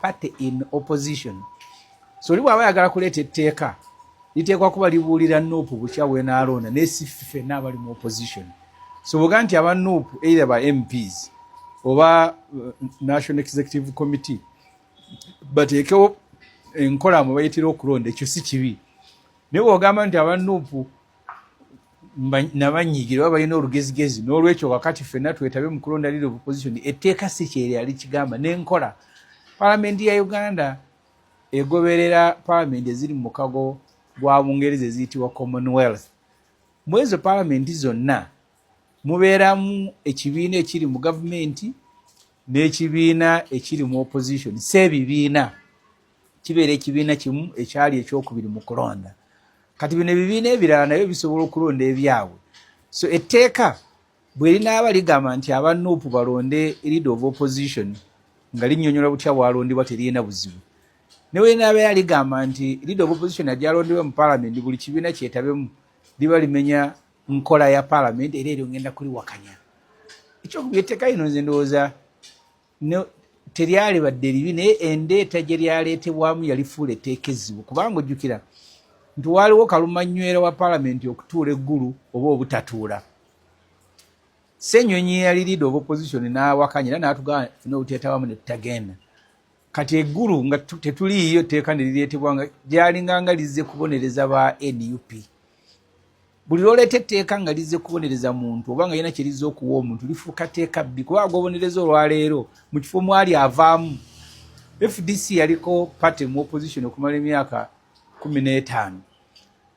party in opposition. So liwa bayagala kuleeta etteeka liteekwa kuba libuulira Nuupu bukya bw'enaalonda n'esifife n'abali mu opposition. So bwoga nti aba Nuupu either ba MPs oba National Executive Committee bateekewo enkola mwe bayitira okulonda, ekyo si kibi. Naye bw'ogamba nti aba Nuupu nabanyigire baba balina olugezigezi n'olwekyo wakati ffenna twetabe mu kulonda leader of opposition, etteeka si kyeri ali kigamba n'enkola. Palamenti ya Uganda egoberera palamenti eziri mu mukago gwa Bungereza eziyitibwa Commonwealth. Mu ezo palamenti zonna mubeeramu ekibiina ekiri mu gavumenti n'ekibiina ekiri mu opposition. Si ebibiina, kibeera ekibiina kimu ekyali ekyokubiri mu kulonda. Kati bino ebibiina ebirala nabyo bisobola okulonda ebyabwe. So etteeka bwe linaaba ligamba nti aba Nuupu balonde leader of opposition nga linnyonnyola butya bwalondebwa teriyina buzibu. Ne bwe linaaba ligamba nti leader of opposition agyalondebwa mu palamenti buli kibiina kyetabemu liba limenya nkola ya palamenti era eryo ngenda kuliwakanya. Ekyokubiri etteeka lino nze ndowooza teryali badde libi naye endeeta gye lyaleetebwamu yalifuula etteeka ezzibu, kubanga ojjukira nti waaliwo kalumanywera wa palamenti okutuula eggulu oba obutatuula. Ssenyonyi yali leader of opposition n'awakanya era n'atugamba funa obuteetawamu ne tutagenda. Kati eggulu nga tetuliiyo etteeka ne lireetebwa nga lyalinga nga lizze kubonereza ba NUP. Buli lwoleeta etteeka nga lizze kubonereza muntu oba nga yena kye lizze okuwa omuntu lifuuka tteeka bbi, kuba agobonereza olwaleero mu kifo mwali avaamu. FDC yaliko party mu opposition okumala emyaka 15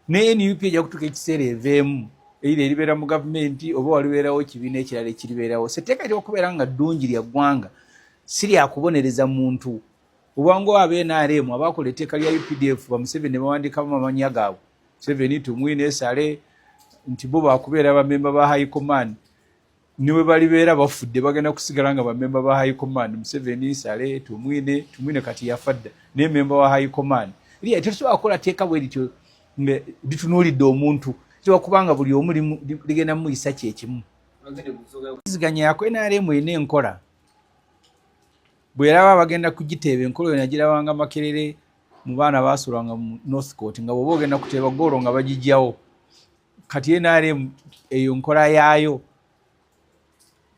ne NUP ejja kutuuka ekiseera eveemu either eribeera mu gavumenti oba walibeerawo ekibiina ekirala ekiribeerawo. So etteeka ly'okubeera nga ddungi lya ggwanga si lya kubonereza muntu. Obwangu abe NRM abakola etteeka lya UPDF ba Museveni ne bawandikamu amannya gaabwe, Museveni tumwine sale nti bo bakubeera bamemba ba High Command, niwe balibeera bafudde bagenda kusigala nga bamemba ba High Command. Museveni sale tumwine kati yafadda ne memba wa High Command. Liya tetusobola kukola tteeka bwe lityo litunuulidde omuntu kubanga buli omu ligenda muyisa kyekimu. Ziganyako NRM erina enkola bwe eraba bagenda kugiteeba enkola yo nagirabanga Makerere mu baana baasulwanga mu North Court nga bw'oba ogenda kuteeba ggoolo nga bagijjawo. Kati NRM eyo nkola yaayo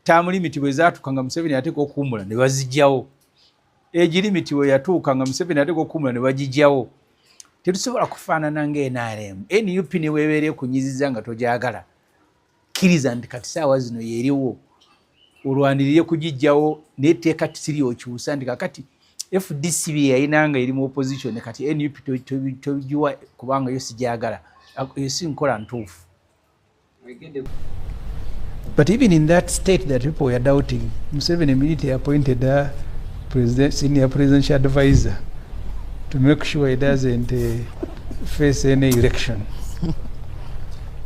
term limit bwe zaatuuka nga Museveni ateeka okuwummula ne bazijjawo. Age limit bwe yatuuka nga Museveni ateeka okuwummula ne bagijjawo. Tetusobola kufaanana nga NRM. NUP ne weebeera ekunyiziza nga togyagala, kkiriza nti kati saawa zino yeeriwo olwanirire kugijjawo n'etteeka tisiri okyusa nti kakati FDC bye yayina nga eri mu opposition kati NUP togiwa kubanga yo sigyagala. Eyo si nkola ntuufu. But even in that state that people were doubting, Museveni immediately appointed a senior presidential advisor to make sure he doesn't face any election.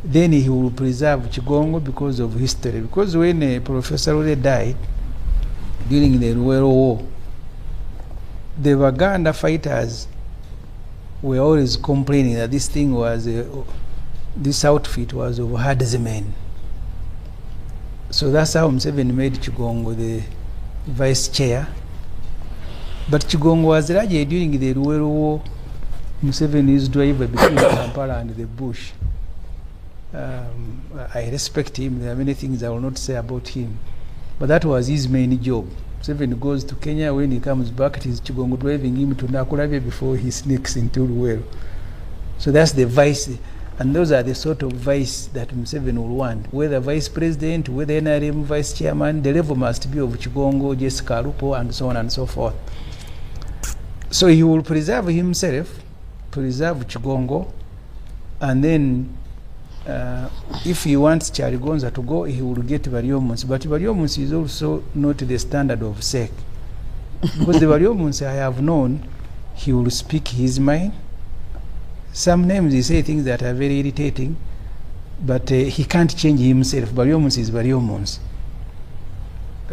Then he will preserve Kigongo because of history. Because when Professor Ole died during the Luwero War, the Baganda fighters were always complaining that this thing was, this outfit was of herdsmen. So that's how Museveni made Kigongo the vice chair. But Kigongo was largely during the Luwero War. Museveni is driver between Kampala and the bush. I respect him. There are many things I will not say about him. But that was his main job. Museveni goes to Kenya. When he comes back, it is Kigongo driving him to Nakulabye before he sneaks into Luwero. So that's the vice. And those are the sort of vice that Museveni will want. Whether vice president, whether NRM vice chairman, the level must be of Kigongo, Jessica Lupo, and so on and so forth. So he will preserve himself, preserve Kigongo, and then if he wants Charigonza to go, he will get Baryomunsi. But Baryomunsi is also not the standard of SEC. Because the Baryomunsi I have known, he will speak his mind. Sometimes he say things that are very irritating, but he can't change himself. Baryomunsi is Baryomunsi.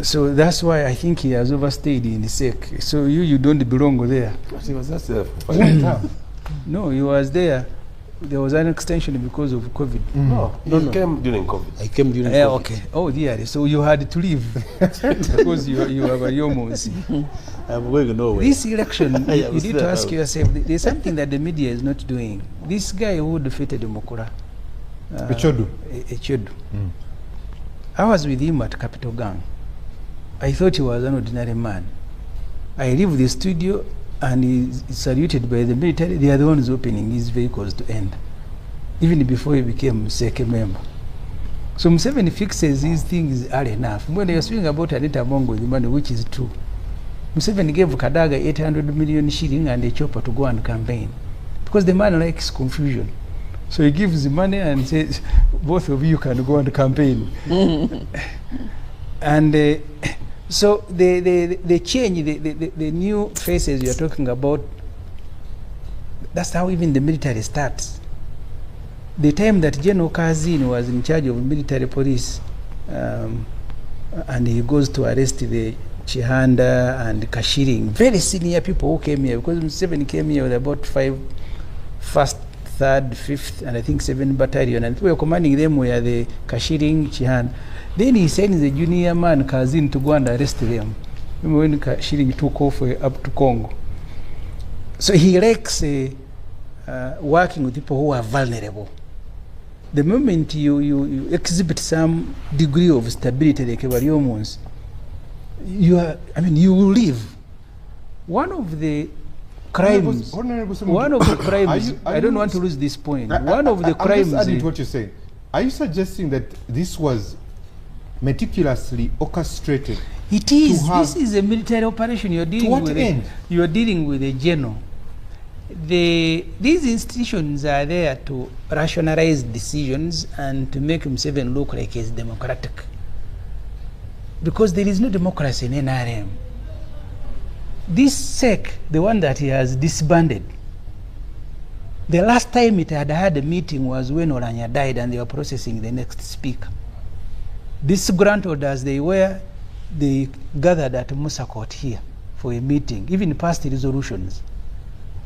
So that's why I think he has overstayed in the SEC. So you don't belong there. He was just there for 5 years. No, he was there there was an extension because of COVID. No. He came during COVID. I came during COVID. Okay. Oh dear. So you had to leave because you have a Yomosi. I'm going nowhere. This election, you need to ask yourself, there's something that the media is not doing. This guy who defeated Mukura, Echodu. I was with him at Capital Gang. I thought he was an ordinary man. I leave the studio and he's saluted by the military. They are the ones opening his vehicles to end, even before he became SEC member. So Museveni fixes these things early enough. When you're speaking about Anita Mongo, the money, which is true, Museveni gave Kadaga 800 million shilling and a chopper to go and campaign because the man likes confusion. So he gives the money and says, both of you can go and campaign. And so the change, the new faces you're talking about, that's how even the military starts. The time that General Kazin was in charge of military police, and he goes to arrest the Chihanda and Kashiring, very senior people who came here, because Museveni came here with about 1st, 3rd, 5th, and I think 7th battalion, and we were commanding them were the Kashiring, Chihanda. Then he sends the junior man Kazin to go and arrest them. Remember when Kashiring took off up to Congo. So he likes working with people who are vulnerable. The moment you exhibit some degree of stability, like Evariomon's, you will leave. One of the crimes, I don't want to lose this point. One of the crimes. I'm just adding to what you're saying. Are you suggesting that this was meticulously orchestrated? It is. This is a military operation. You're dealing to what end? You're dealing with a general. These institutions are there to rationalize decisions and to make Museveni look like he's democratic. Because there is no democracy in NRM. This SEC, the one that he has disbanded, the last time it had a meeting was when Oranya died and they were processing the next speaker. These grant orders, they gathered at Musa Court here for a meeting, even passed resolutions.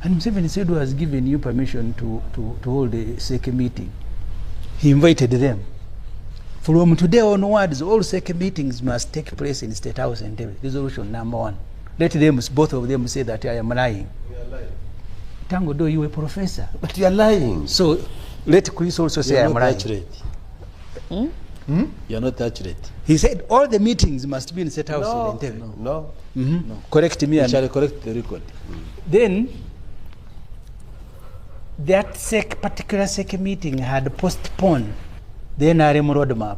And Museveni said he has given you permission to hold a SEC meeting. He invited them. From today onwards, all SEC meetings must take place in State House and resolution number 1. Let them, both of them, say that I am lying. You are lying. Tango, do you a professor? But you are lying. So let Chris also say I am lying. You are not accurate. He said all the meetings must be in State House. No. Correct me. I shall correct the record. Then that particular SEC meeting had postponed the NRM roadmap.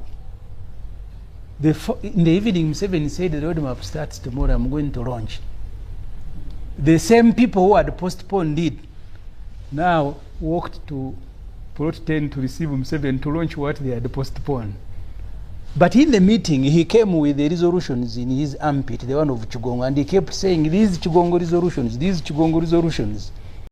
In the evening, Museveni said the roadmap starts tomorrow, I'm going to launch. The same people who had postponed it now walked to Plot 10 to receive Museveni to launch what they had postponed. But in the meeting, he came with the resolutions in his armpit, the one of Chigongo, and he kept saying, these Chigongo resolutions, these Chigongo resolutions.